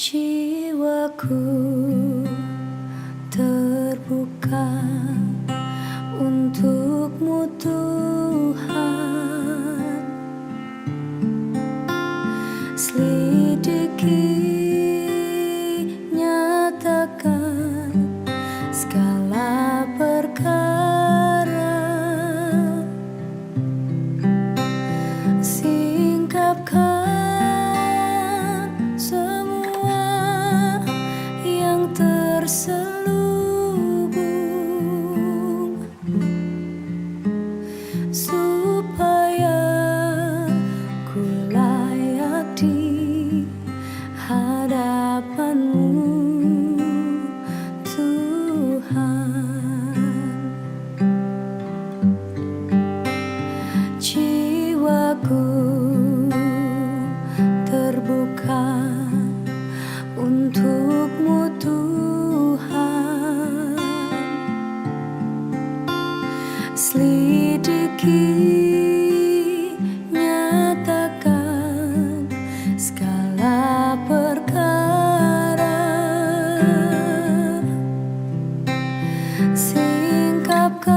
Jiwaku terbuka untukmu Tuhan, selidiki, nyatakan segala perkara, singkapkan semua yang terselubung, supaya ku layak di hadapanmu Tuhan. Jiwaku terbuka untukmu Tuhan, selidiki, nyatakan segala perkara, singkapkan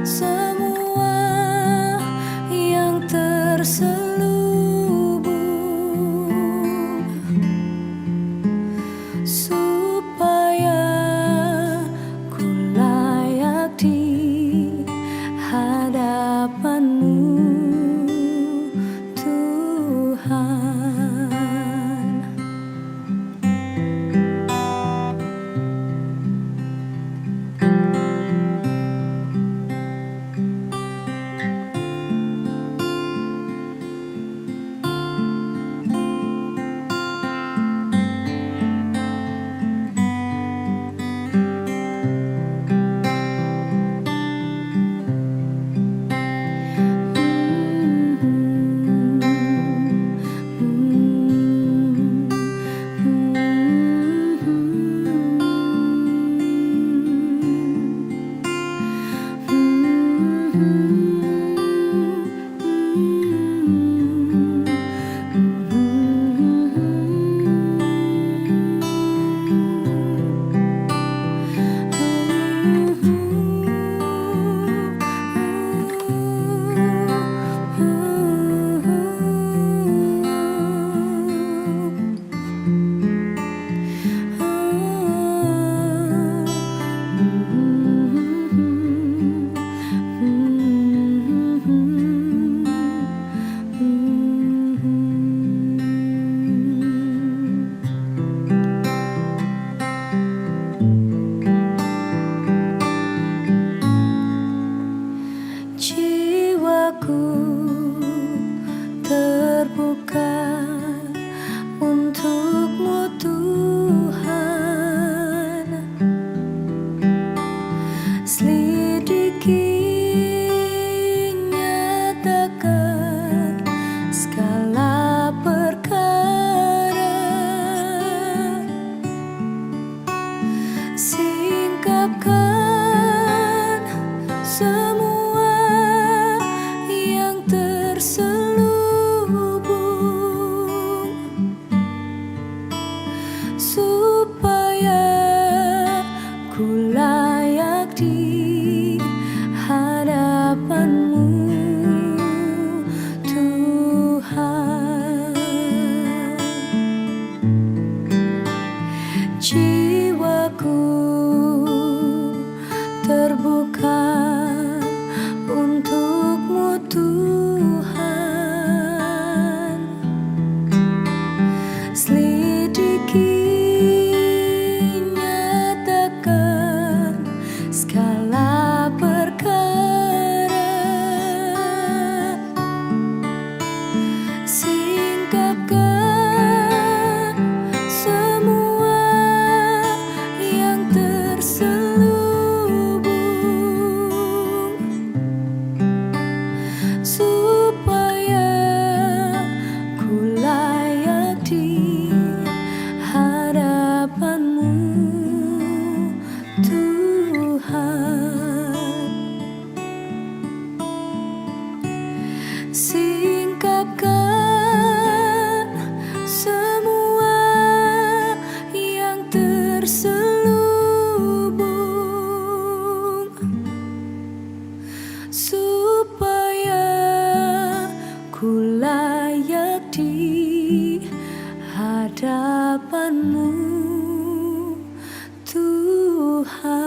semua yang terselubung, supaya ku layak di hadapanmu Tuhan. Jiwaku terbuka untukmu Tuhan, selidiki, nyatakan segala perkara, singkapkan semua yang terselubung, supaya ku layak di hadapanmu Tuhan. Jiwaku terbuka untukmu Tuhan, selidiki, nyatakan segala perkara, singkapkan semua yang terselubung, supaya ku layak di hadapanmu Tuhan. Singkapkan semua padamu, Tuhan.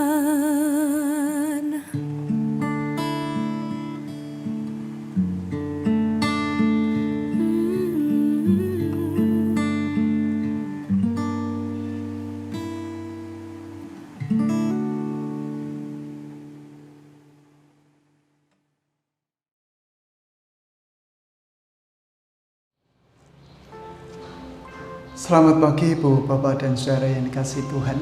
Selamat pagi Ibu, Bapak, dan Saudara yang dikasihi Tuhan.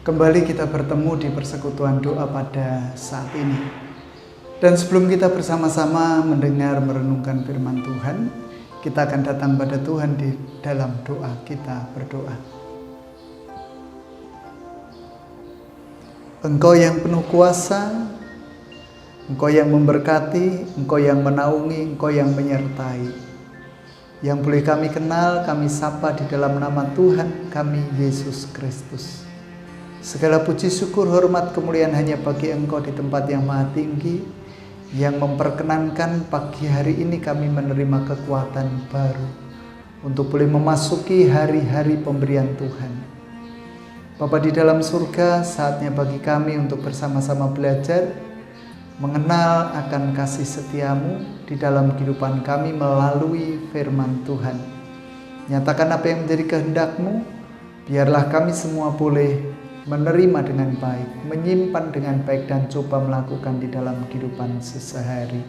Kembali kita bertemu di persekutuan doa pada saat ini. Dan sebelum kita bersama-sama mendengar merenungkan firman Tuhan, kita akan datang pada Tuhan di dalam doa kita berdoa. Engkau yang penuh kuasa, Engkau yang memberkati, Engkau yang menaungi, Engkau yang menyertai. Yang boleh kami kenal, kami sapa di dalam nama Tuhan kami, Yesus Kristus. Segala puji syukur, hormat, kemuliaan hanya bagi Engkau di tempat yang maha tinggi, yang memperkenankan pagi hari ini kami menerima kekuatan baru untuk boleh memasuki hari-hari pemberian Tuhan. Bapa di dalam surga, saatnya bagi kami untuk bersama-sama belajar, mengenal akan kasih setiamu di dalam kehidupan kami melalui firman Tuhan. Nyatakan apa yang menjadi kehendak-Mu, biarlah kami semua boleh menerima dengan baik, menyimpan dengan baik, dan coba melakukan di dalam kehidupan sehari-hari.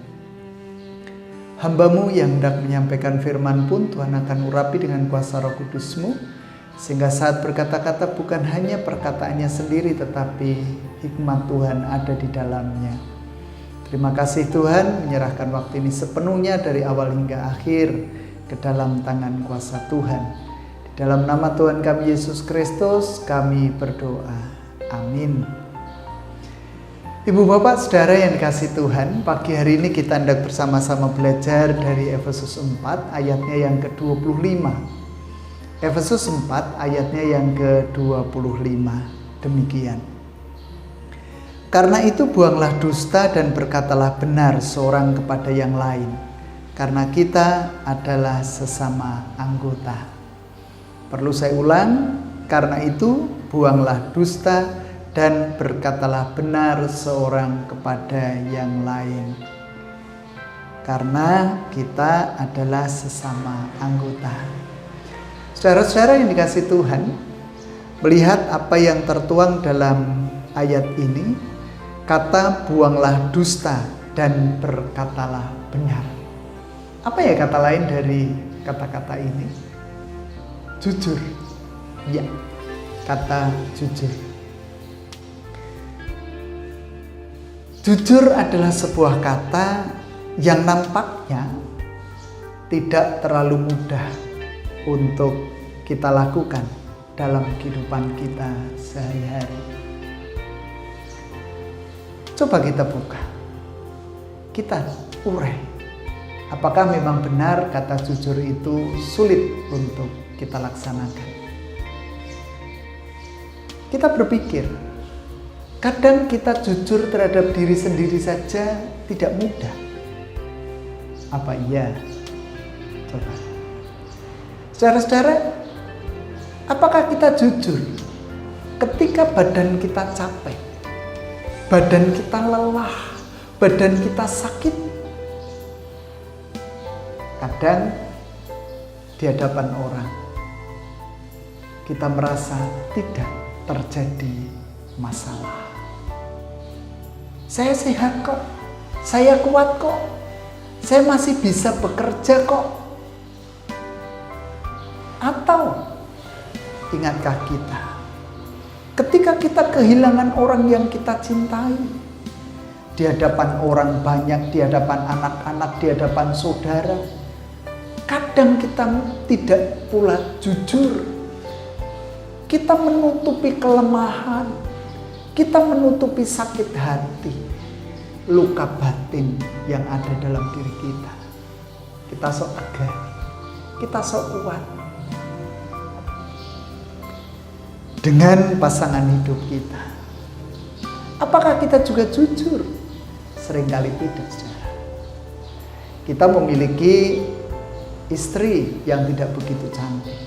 Hamba-Mu yang hendak menyampaikan firman pun Tuhan akan urapi dengan kuasa Roh Kudus-Mu, sehingga saat berkata-kata bukan hanya perkataannya sendiri, tetapi hikmat Tuhan ada di dalamnya. Terima kasih Tuhan, menyerahkan waktu ini sepenuhnya dari awal hingga akhir ke dalam tangan kuasa Tuhan. Di dalam nama Tuhan kami Yesus Kristus kami berdoa. Amin. Ibu, Bapak, Saudara yang dikasihi Tuhan, pagi hari ini kita hendak bersama-sama belajar dari Efesus 4 ayatnya yang ke-25. Efesus 4 ayatnya yang ke-25. Demikian. Karena itu buanglah dusta dan berkatalah benar seorang kepada yang lain, karena kita adalah sesama anggota. Perlu saya ulang, karena itu buanglah dusta dan berkatalah benar seorang kepada yang lain, karena kita adalah sesama anggota. Saudara-saudara yang dikasihi Tuhan, melihat apa yang tertuang dalam ayat ini, kata buanglah dusta dan berkatalah benar. Apa ya kata lain dari kata-kata ini? Jujur. Ya, kata jujur. Jujur adalah sebuah kata yang nampaknya tidak terlalu mudah untuk kita lakukan dalam kehidupan kita sehari-hari. Coba kita buka, kita urai. Apakah memang benar kata jujur itu sulit untuk kita laksanakan? Kita berpikir, kadang kita jujur terhadap diri sendiri saja tidak mudah. Apa iya? Coba. Saudara-saudara, apakah kita jujur ketika badan kita capek? Badan kita lelah, badan kita sakit. Kadang di hadapan orang kita merasa tidak terjadi masalah. Saya sehat kok, saya kuat kok, saya masih bisa bekerja kok. Atau ingatkah kita, ketika kita kehilangan orang yang kita cintai, di hadapan orang banyak, di hadapan anak-anak, di hadapan saudara, kadang kita tidak pula jujur. Kita menutupi kelemahan, kita menutupi sakit hati, luka batin yang ada dalam diri kita. Kita sok tegar, kita sok kuat. Dengan pasangan hidup kita, apakah kita juga jujur? Seringkali tidak, saudara. Kita memiliki istri yang tidak begitu cantik.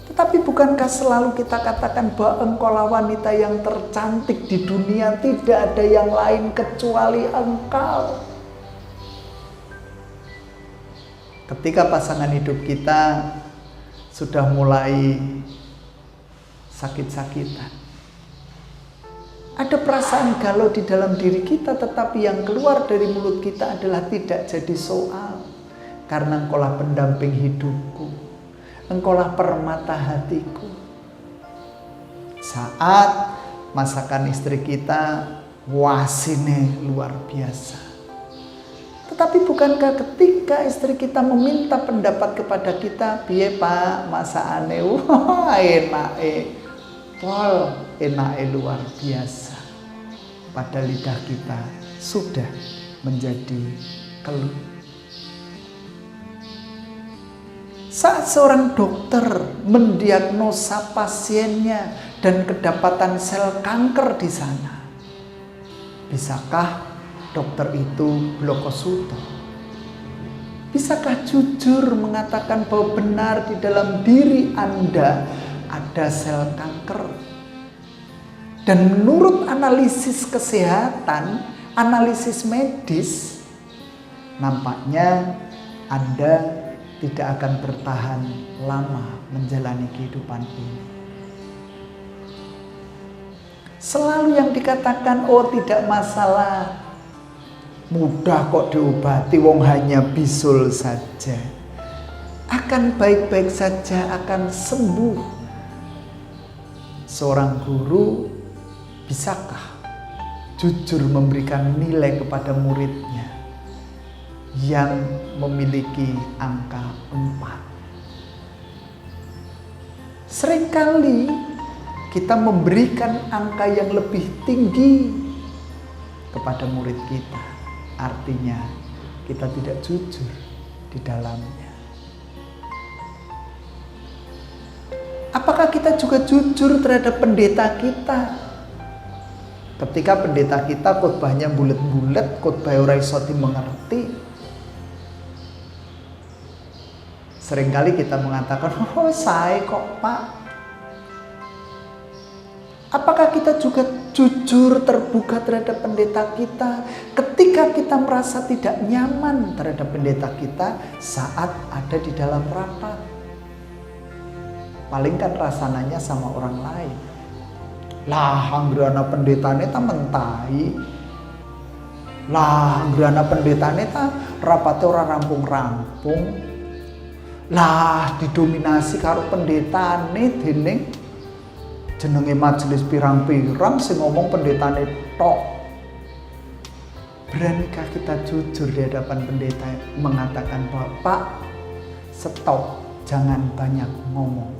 Tetapi bukankah selalu kita katakan bahwa engkaulah wanita yang tercantik di dunia, tidak ada yang lain kecuali engkau. Ketika pasangan hidup kita sudah mulai sakit-sakitan, ada perasaan galau di dalam diri kita, tetapi yang keluar dari mulut kita adalah tidak jadi soal. Karena engkaulah pendamping hidupku, engkaulah permata hatiku. Saat masakan istri kita wasine luar biasa. Tetapi bukankah ketika istri kita meminta pendapat kepada kita, piye Pak masakane, wah enake, pol enake luar biasa. Pada lidah kita sudah menjadi keluh. Saat seorang dokter mendiagnosa pasiennya dan kedapatan sel kanker di sana, bisakah dokter itu blokosuto? Bisakah jujur mengatakan bahwa benar di dalam diri Anda ada sel kanker? Dan menurut analisis kesehatan, analisis medis, nampaknya Anda tidak akan bertahan lama menjalani kehidupan ini. Selalu yang dikatakan, oh tidak masalah, mudah kok diobati, wong hanya bisul saja, akan baik-baik saja, akan sembuh. Seorang guru bisakah jujur memberikan nilai kepada muridnya yang memiliki angka 4? Seringkali kita memberikan angka yang lebih tinggi kepada murid kita. Artinya kita tidak jujur di dalamnya. Apakah kita juga jujur terhadap pendeta kita? Ketika pendeta kita khotbahnya bulet-bulet, khotbah ora iso dimengerti, seringkali kita mengatakan, oh saya kok Pak. Apakah kita juga jujur terbuka terhadap pendeta kita ketika kita merasa tidak nyaman terhadap pendeta kita saat ada di dalam rapat? Paling kan rasananya sama orang lain. Lah anggrana pendetane ta mentai. Lah anggrana pendetane ta rapate ora rampung-rampung. Lah didominasi karo pendetane dening jenenge majelis pirang-pirang sing ngomong pendetane tok. Beranikah kita jujur di hadapan pendeta mengatakan bahwa Pak, stop, jangan banyak ngomong.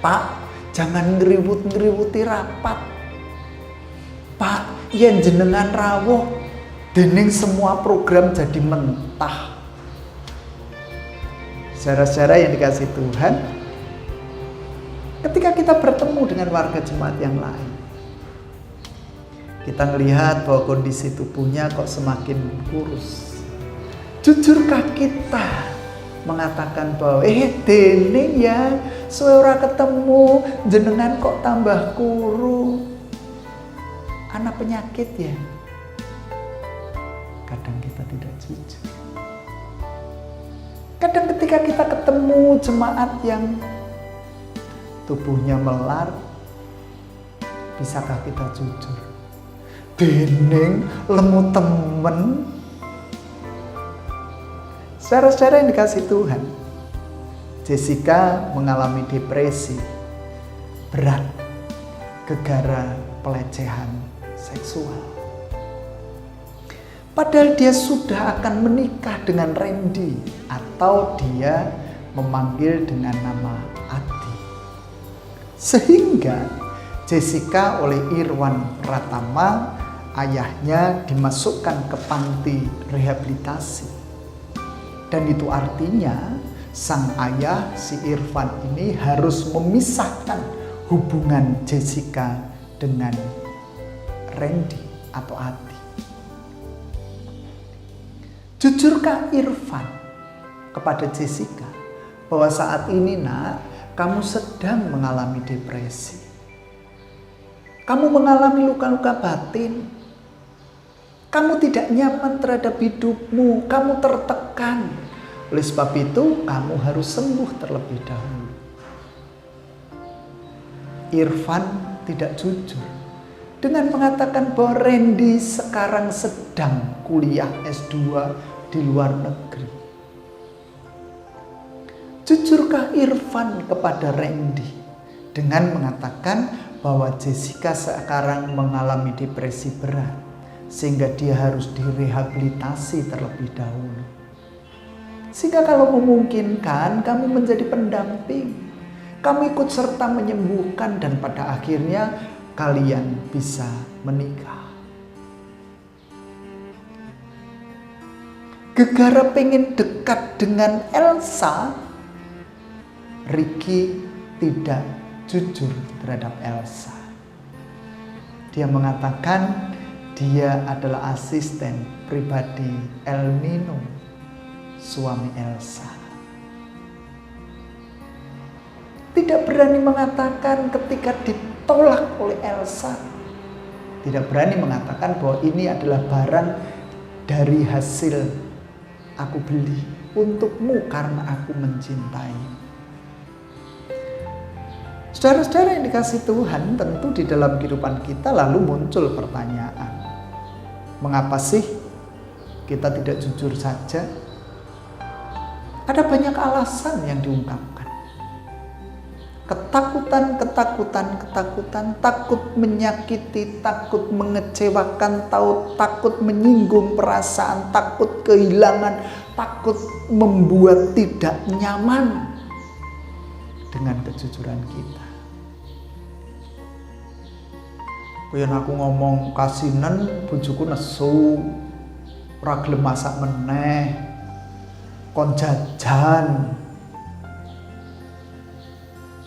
Pak, jangan ngeriwut-ngeriwuti rapat. Pak, yen jenengan rawuh dening semua program jadi mentah. Saudara-saudara yang dikasih Tuhan, ketika kita bertemu dengan warga jemaat yang lain, kita melihat bahwa kondisi tubuhnya kok semakin kurus. Jujurkah kita mengatakan bahwa dening ya suwe ora ketemu jenengan kok tambah kuru, ana penyakit ya? Kadang kita tidak jujur. Kadang ketika kita ketemu jemaat yang tubuhnya melar, bisakah kita jujur? Dening lemu temen. Saudara-saudara yang dikasih Tuhan, Jessica mengalami depresi berat gara-gara pelecehan seksual. Padahal dia sudah akan menikah dengan Randy, atau dia memanggil dengan nama Adi. Sehingga Jessica oleh Irwan Pratama, ayahnya, dimasukkan ke panti rehabilitasi. Dan itu artinya sang ayah si Irfan ini harus memisahkan hubungan Jessica dengan Randy atau Adi. Jujurkah Irfan kepada Jessica bahwa saat ini nak, kamu sedang mengalami depresi. Kamu mengalami luka-luka batin. Kamu tidak nyaman terhadap hidupmu, kamu tertekan. Oleh sebab itu, kamu harus sembuh terlebih dahulu. Irfan tidak jujur dengan mengatakan bahwa Randy sekarang sedang kuliah S2 di luar negeri. Jujurkah Irfan kepada Randy dengan mengatakan bahwa Jessica sekarang mengalami depresi berat sehingga dia harus direhabilitasi terlebih dahulu? Sehingga kalau memungkinkan kamu menjadi pendamping, kamu ikut serta menyembuhkan dan pada akhirnya kalian bisa menikah. Gegara pengen dekat dengan Elsa, Ricky tidak jujur terhadap Elsa. Dia mengatakan dia adalah asisten pribadi El Nino, suami Elsa. Tidak berani mengatakan ketika ditolak oleh Elsa. Tidak berani mengatakan bahwa ini adalah barang dari hasil aku beli untukmu karena aku mencintai. Saudara-saudara yang dikasihi Tuhan, tentu di dalam kehidupan kita lalu muncul pertanyaan. Mengapa sih kita tidak jujur saja? Ada banyak alasan yang diungkapkan. Ketakutan, takut menyakiti, takut mengecewakan, takut menyinggung perasaan, takut kehilangan, takut membuat tidak nyaman dengan kejujuran kita. Kuyen aku ngomong kasinan bojoku nesu, ora gelem masak meneh, kon jajan.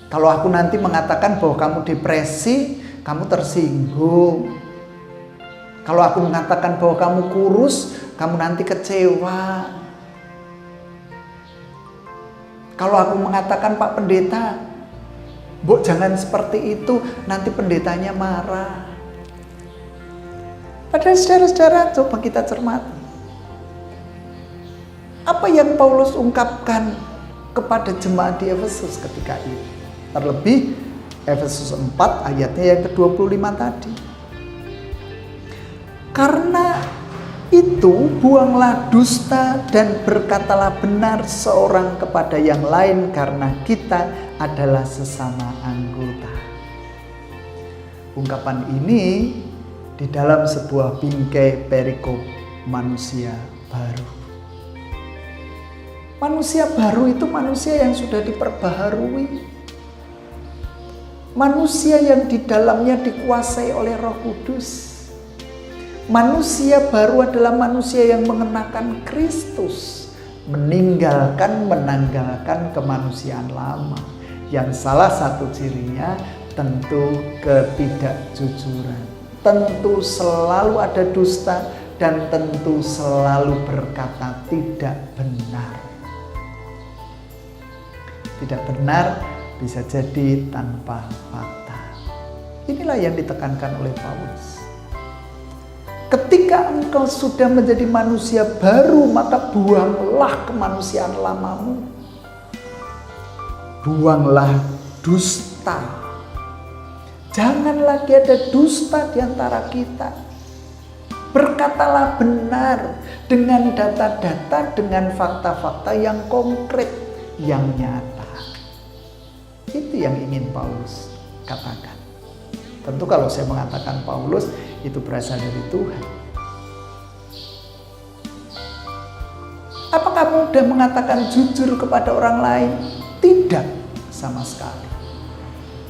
Kalau aku nanti mengatakan bahwa kamu depresi, kamu tersinggung. Kalau aku mengatakan bahwa kamu kurus, kamu nanti kecewa. Kalau aku mengatakan Pak Pendeta, Mbok jangan seperti itu, nanti pendetanya marah. Padahal saudara-saudara, coba kita cermati. Apa yang Paulus ungkapkan kepada jemaat di Efesus ketika itu? Terlebih Efesus 4 ayatnya yang ke-25 tadi. Karena itu buanglah dusta dan berkatalah benar seorang kepada yang lain karena kita adalah sesama anggota. Ungkapan ini di dalam sebuah bingkai perikop manusia baru. Manusia baru itu manusia yang sudah diperbaharui. Manusia yang di dalamnya dikuasai oleh Roh Kudus. Manusia baru adalah manusia yang mengenakan Kristus, menanggalkan kemanusiaan lama, yang salah satu cirinya tentu ketidakjujuran. Tentu selalu ada dusta dan tentu selalu berkata tidak benar. Tidak benar bisa jadi tanpa fakta. Inilah yang ditekankan oleh Paulus. Ketika engkau sudah menjadi manusia baru, maka buanglah kemanusiaan lamamu. Buanglah dusta. Jangan lagi ada dusta di antara kita. Berkatalah benar dengan data-data, dengan fakta-fakta yang konkret, yang nyata. Itu yang ingin Paulus katakan. Tentu kalau saya mengatakan Paulus, itu berasal dari Tuhan. Apakah mudah mengatakan jujur kepada orang lain? Tidak sama sekali.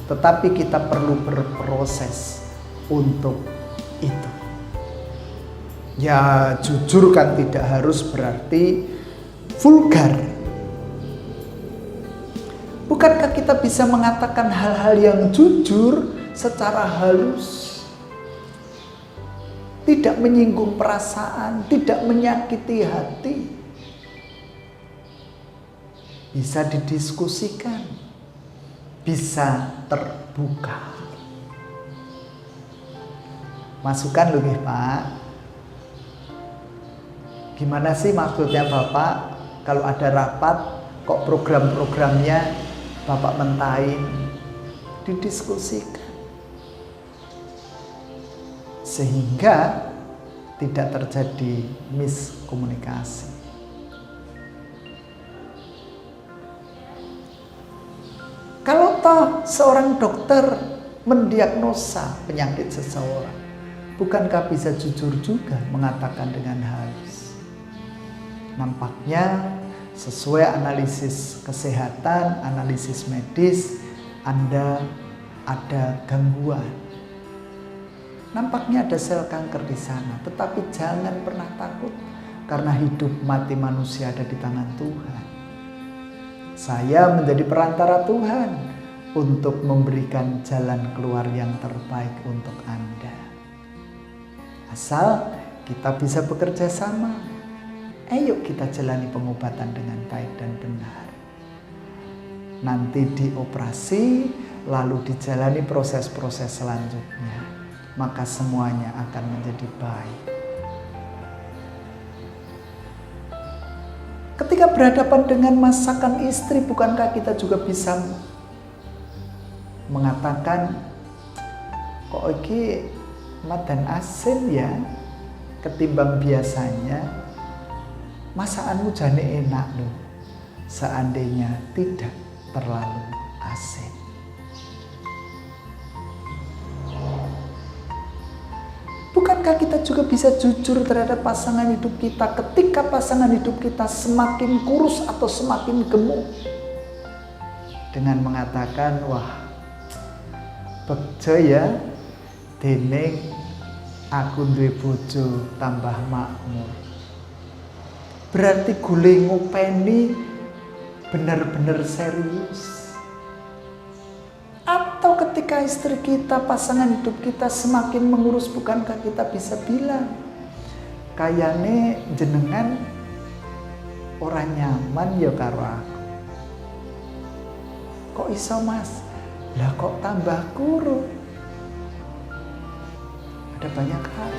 Tetapi kita perlu berproses untuk itu. Ya, jujur kan tidak harus berarti vulgar. Bukankah kita bisa mengatakan hal-hal yang jujur secara halus? Tidak menyinggung perasaan, tidak menyakiti hati. bisa didiskusikan, bisa terbuka. Masukan loh Pak. Gimana sih maksudnya Bapak kalau ada rapat kok program-programnya Bapak mentahin? Didiskusikan. Sehingga tidak terjadi miskomunikasi. Kalau toh seorang dokter mendiagnosa penyakit seseorang, bukankah bisa jujur juga mengatakan dengan halus? Nampaknya sesuai analisis kesehatan, analisis medis, Anda ada gangguan. Nampaknya ada sel kanker di sana, tetapi jangan pernah takut karena hidup mati manusia ada di tangan Tuhan. Saya menjadi perantara Tuhan untuk memberikan jalan keluar yang terbaik untuk Anda. Asal kita bisa bekerja sama, ayo kita jalani pengobatan dengan baik dan benar. Nanti dioperasi, lalu dijalani proses-proses selanjutnya, maka semuanya akan menjadi baik. Ketika berhadapan dengan masakan istri, bukankah kita juga bisa mengatakan, kok iki madan asin ya, ketimbang biasanya, masakanmu jane enak loh, seandainya tidak terlalu asin. Bukankah kita juga bisa jujur terhadap pasangan hidup kita ketika pasangan hidup kita semakin kurus atau semakin gemuk? Dengan mengatakan, wah, bejo ya, dening aku duwe bojo tambah makmur. Berarti gule ngopeni benar-benar serius. Atau ketika istri kita, pasangan hidup kita semakin mengurus, bukankah kita bisa bilang, kayane jenengan orang nyaman ya karo aku. Kok iso mas? Lah kok tambah kurus? Ada banyak hal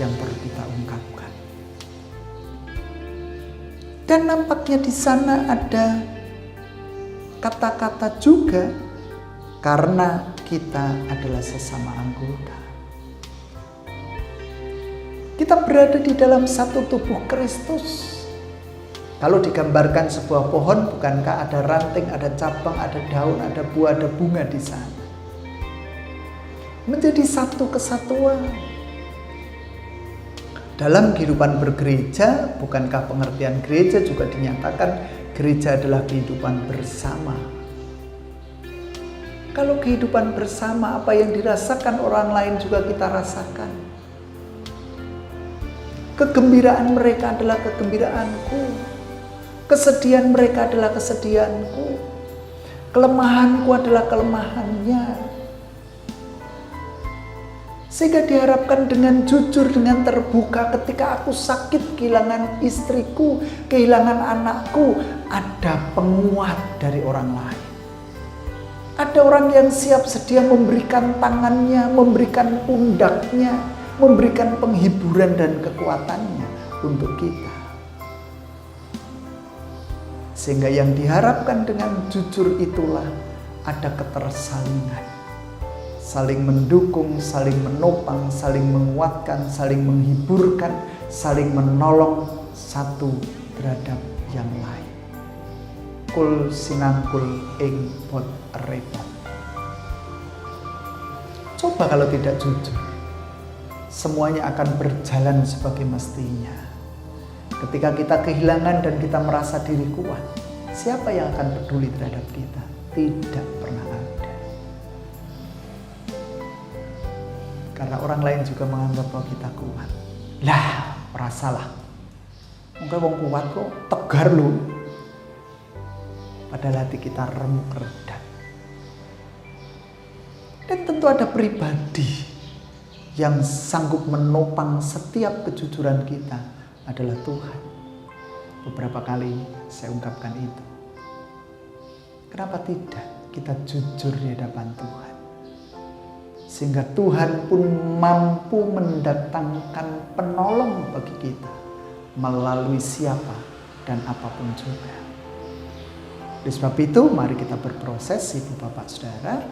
yang perlu kita ungkapkan. Dan nampaknya di sana ada kata-kata juga, karena kita adalah sesama anggota. Kita berada di dalam satu tubuh Kristus. Kalau digambarkan sebuah pohon, bukankah ada ranting, ada cabang, ada daun, ada buah, ada bunga di sana? Menjadi satu kesatuan. Dalam kehidupan bergereja, bukankah pengertian gereja juga dinyatakan gereja adalah kehidupan bersama? Kalau kehidupan bersama, apa yang dirasakan orang lain juga kita rasakan. Kegembiraan mereka adalah kegembiraanku. Kesedihan mereka adalah kesedihanku. Kelemahanku adalah kelemahannya. Sehingga diharapkan dengan jujur, dengan terbuka, ketika aku sakit, kehilangan istriku, kehilangan anakku, ada penguat dari orang lain. Ada orang yang siap sedia memberikan tangannya, memberikan pundaknya, memberikan penghiburan dan kekuatannya untuk kita. Sehingga yang diharapkan dengan jujur itulah ada ketersalingan. Saling mendukung, saling menopang, saling menguatkan, saling menghiburkan, saling menolong satu terhadap yang lain. Kul sinangkul ing bot repot. Coba kalau tidak jujur, semuanya akan berjalan sebagai mestinya. Ketika kita kehilangan dan kita merasa diri kuat, siapa yang akan peduli terhadap kita? Tidak pernah ada. Karena orang lain juga menganggap bahwa kita kuat. Lah, rasalah. Mungkin wong kuat kok tegar loh. Padahal hati kita remuk redam. Dan tentu ada pribadi yang sanggup menopang setiap kejujuran kita adalah Tuhan. Beberapa kali saya ungkapkan itu. Kenapa tidak kita jujur di hadapan Tuhan? Sehingga Tuhan pun mampu mendatangkan penolong bagi kita melalui siapa dan apapun juga. Oleh sebab itu, mari kita berproses, Ibu Bapak Saudara,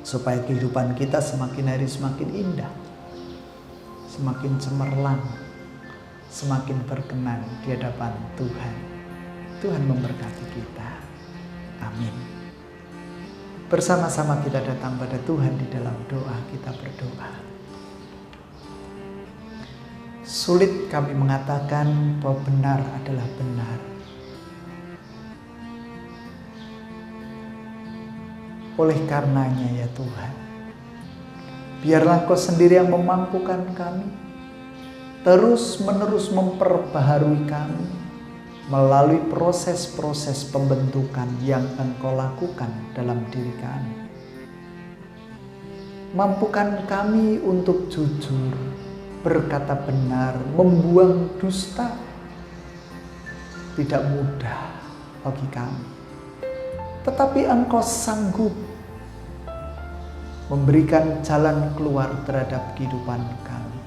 supaya kehidupan kita semakin hari semakin indah, semakin cemerlang, semakin berkenan di hadapan Tuhan. Tuhan memberkati kita. Amin. Bersama-sama kita datang pada Tuhan di dalam doa, kita berdoa. Sulit kami mengatakan bahwa benar adalah benar. Oleh karenanya ya Tuhan, biarlah Kau sendiri yang memampukan kami, terus-menerus memperbaharui kami melalui proses-proses pembentukan yang Engkau lakukan dalam diri kami. Mampukan kami untuk jujur, berkata benar, membuang dusta. Tidak mudah bagi kami, tetapi Engkau sanggup memberikan jalan keluar terhadap kehidupan kami.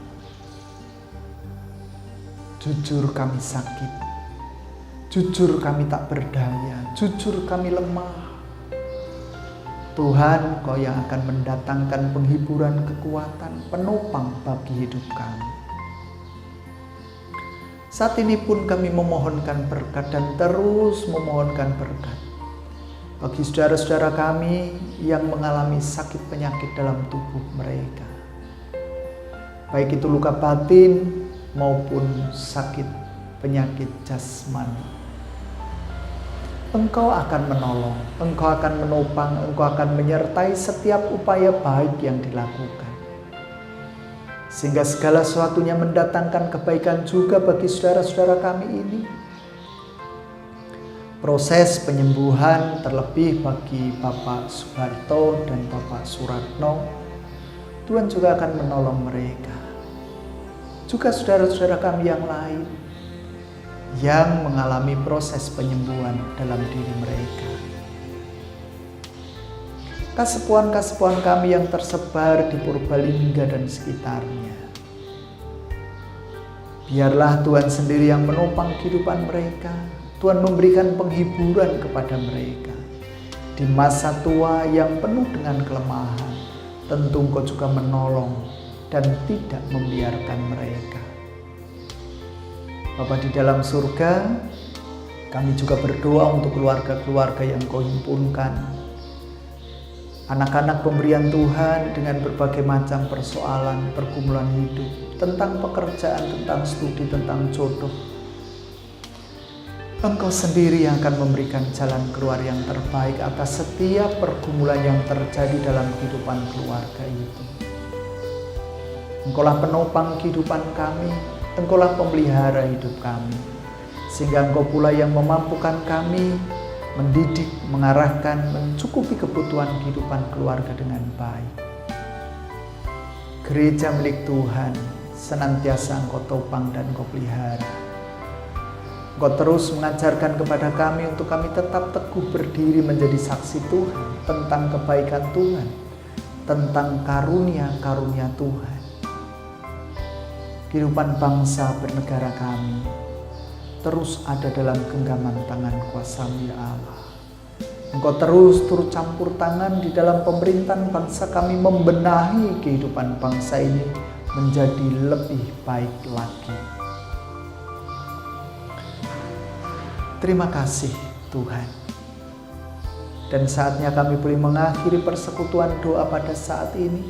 Jujur kami sakit, jujur kami tak berdaya, jujur kami lemah. Tuhan, Kau yang akan mendatangkan penghiburan, kekuatan, penopang bagi hidup kami. Saat ini pun kami memohonkan berkat dan terus memohonkan berkat bagi saudara-saudara kami yang mengalami sakit penyakit dalam tubuh mereka. Baik itu luka batin maupun sakit penyakit jasmani. Engkau akan menolong, Engkau akan menopang, Engkau akan menyertai setiap upaya baik yang dilakukan. Sehingga segala sesuatunya mendatangkan kebaikan juga bagi saudara-saudara kami ini. Proses penyembuhan terlebih bagi Bapak Suharto dan Bapak Suratno, Tuhan juga akan menolong mereka. Juga saudara-saudara kami yang lain yang mengalami proses penyembuhan dalam diri mereka. Kasepuan-kasepuan kami yang tersebar di Purbalingga dan sekitarnya, biarlah Tuhan sendiri yang menopang kehidupan mereka. Tuhan memberikan penghiburan kepada mereka di masa tua yang penuh dengan kelemahan. Tentu Engkau juga menolong dan tidak membiarkan mereka. Bapa di dalam surga, kami juga berdoa untuk keluarga-keluarga yang Kau himpunkan. Anak-anak pemberian Tuhan dengan berbagai macam persoalan, pergumulan hidup, tentang pekerjaan, tentang studi, tentang jodoh. Engkau sendiri yang akan memberikan jalan keluar yang terbaik atas setiap pergumulan yang terjadi dalam kehidupan keluarga itu. Engkaulah penopang kehidupan kami, Engkaulah pemelihara hidup kami, sehingga Engkau pula yang memampukan kami mendidik, mengarahkan, mencukupi kebutuhan kehidupan keluarga dengan baik. Gereja milik Tuhan senantiasa Engkau topang dan Engkau pelihara. Engkau terus mengajarkan kepada kami untuk kami tetap teguh berdiri menjadi saksi Tuhan tentang kebaikan Tuhan, tentang karunia-karunia Tuhan. Kehidupan bangsa bernegara kami terus ada dalam genggaman tangan kuasa-Mu ya Allah. Engkau terus turut campur tangan di dalam pemerintahan bangsa kami, membenahi kehidupan bangsa ini menjadi lebih baik lagi. Terima kasih Tuhan. Dan saatnya kami boleh mengakhiri persekutuan doa pada saat ini.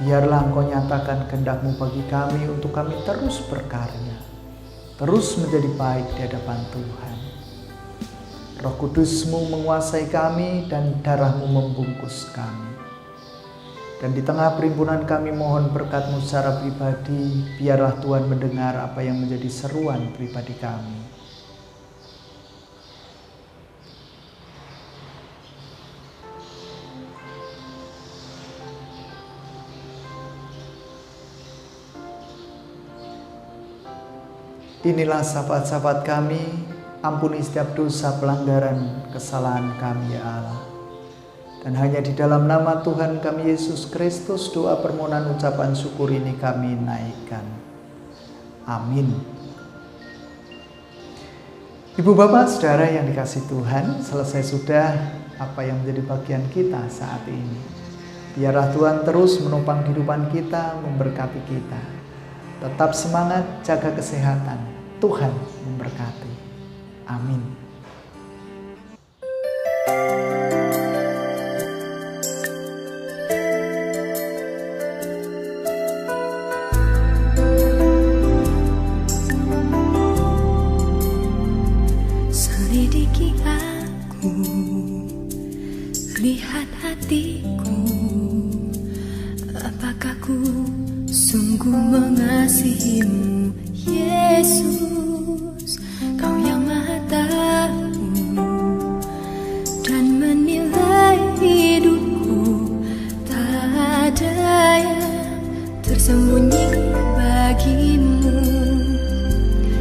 Biarlah Engkau nyatakan kehendak-Mu bagi kami untuk kami terus berkarya, terus menjadi baik di hadapan Tuhan. Roh Kudus-Mu menguasai kami dan darah-Mu membungkus kami. Dan di tengah perhimpunan kami mohon berkat-Mu secara pribadi, biarlah Tuhan mendengar apa yang menjadi seruan pribadi kami. Inilah sahabat-sahabat kami Ampuni setiap dosa, pelanggaran, kesalahan kami ya Allah. Dan hanya di dalam nama Tuhan kami Yesus Kristus, doa permohonan ucapan syukur ini kami naikkan. Amin. Ibu bapak saudara yang dikasihi Tuhan, selesai sudah apa yang menjadi bagian kita saat ini. Biarlah Tuhan terus menopang kehidupan kita, memberkati kita. Tetap semangat, jaga kesehatan. Tuhan memberkati. Amin. Selidiki aku, lihat hatiku, apakah ku sungguh mengasihimu, Yesus. Kau yang Maha Tahu dan menilai hidupku, tak ada yang tersembunyi bagimu.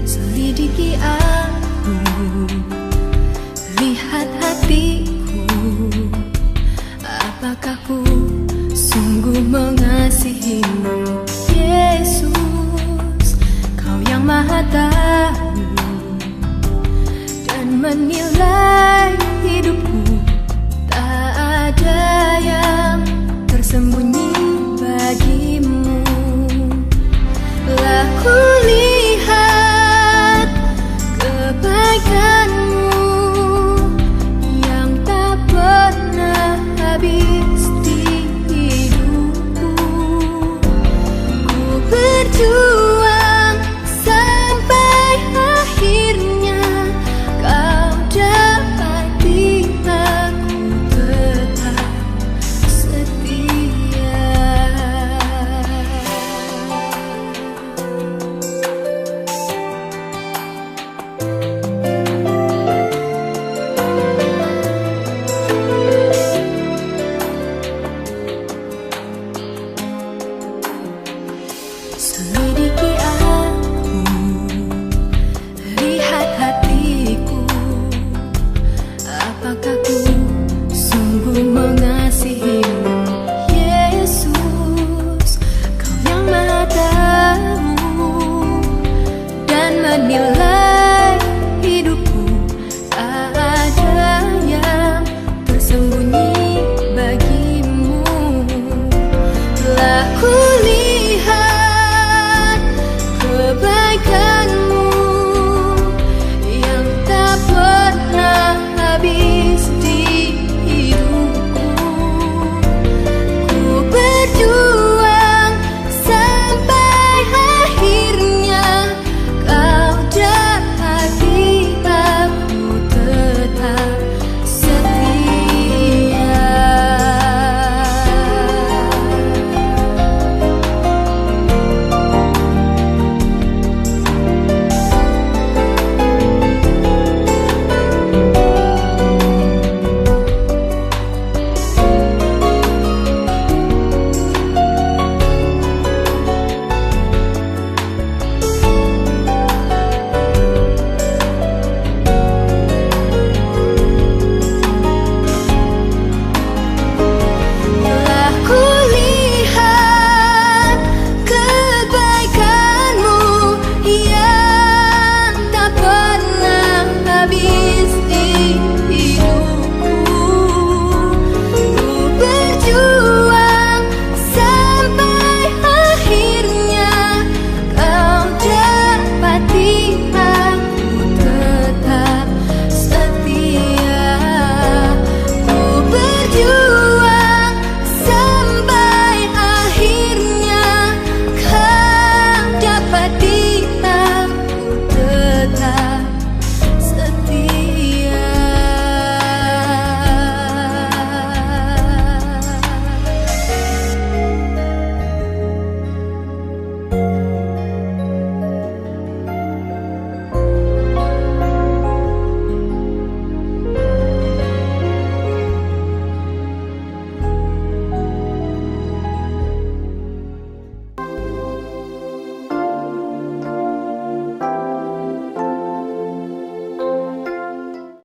Selidiki aku, lihat hatiku, apakah ku sungguh mengasihimu, Yesus. Kau yang Maha Tahu dan menilai hidupku, tak ada yang tersembunyi